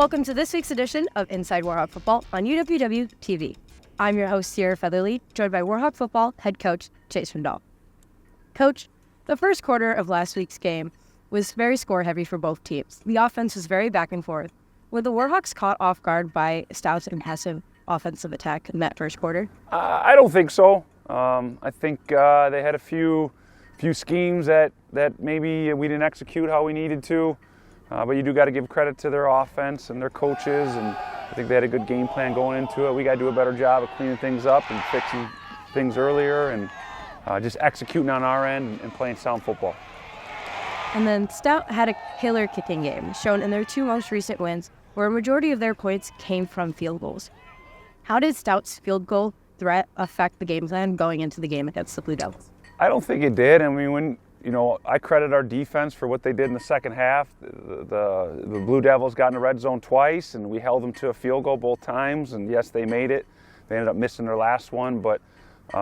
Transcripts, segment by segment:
Welcome to this week's edition of Inside Warhawk Football on UWW TV. I'm your host, Sierra Featherly, joined by Warhawk Football head coach Chase Rendall. Coach, the first quarter of last week's game was very score-heavy for both teams. The offense was very back and forth. Were the Warhawks caught off guard by Stout's impressive offensive attack in that first quarter? I don't think so. I think they had a few schemes that maybe we didn't execute how we needed to. But you do got to give credit to their offense and their coaches, and I think they had a good game plan going into it. We got to do a better job of cleaning things up and fixing things earlier and just executing on our end and playing sound football. And then Stout had a killer kicking game, shown in their two most recent wins, where a majority of their points came from field goals. How did Stout's field goal threat affect the game plan going into the game against the Blue Devils? I don't think it did. I mean, I credit our defense for what they did in the second half. The Blue Devils got in the red zone twice, and we held them to a field goal both times. And yes, they made it. They ended up missing their last one. But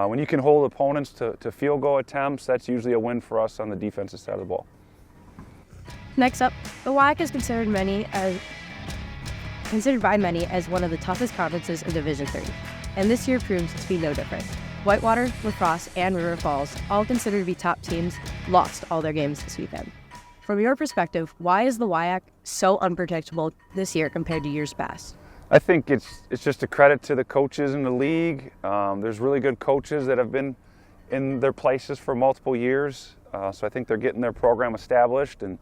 when you can hold opponents to field goal attempts, that's usually a win for us on the defensive side of the ball. Next up, the WAC is considered by many as one of the toughest conferences in Division III, and this year proves to be no different. Whitewater, La Crosse, and River Falls, all considered to be top teams, lost all their games this weekend. From your perspective, why is the WIAC so unpredictable this year compared to years past? I think it's just a credit to the coaches in the league. There's really good coaches that have been in their places for multiple years, so I think they're getting their program established, and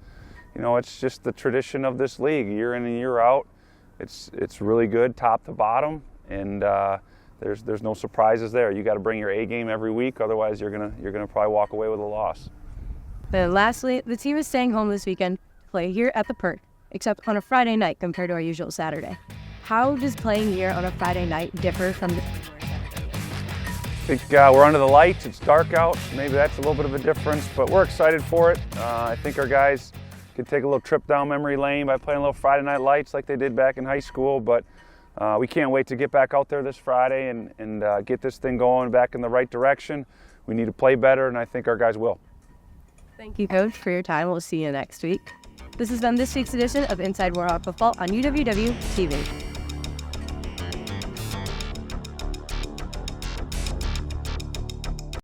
it's just the tradition of this league, year in and year out. It's really good, top to bottom, and there's no surprises there. You got to bring your A game every week, otherwise you're gonna probably walk away with a loss. Then lastly, the team is staying home this weekend to play here at the Perk, except on a Friday night compared to our usual Saturday. How does playing here on a Friday night differ from the I think we're under the lights, it's dark out, maybe that's a little bit of a difference, but we're excited for it. I think our guys could take a little trip down memory lane by playing a little Friday night lights like they did back in high school, but we can't wait to get back out there this Friday and get this thing going back in the right direction. We need to play better, and I think our guys will. Thank you, Coach, for your time. We'll see you next week. This has been this week's edition of Inside Warhawk Football on UWW TV.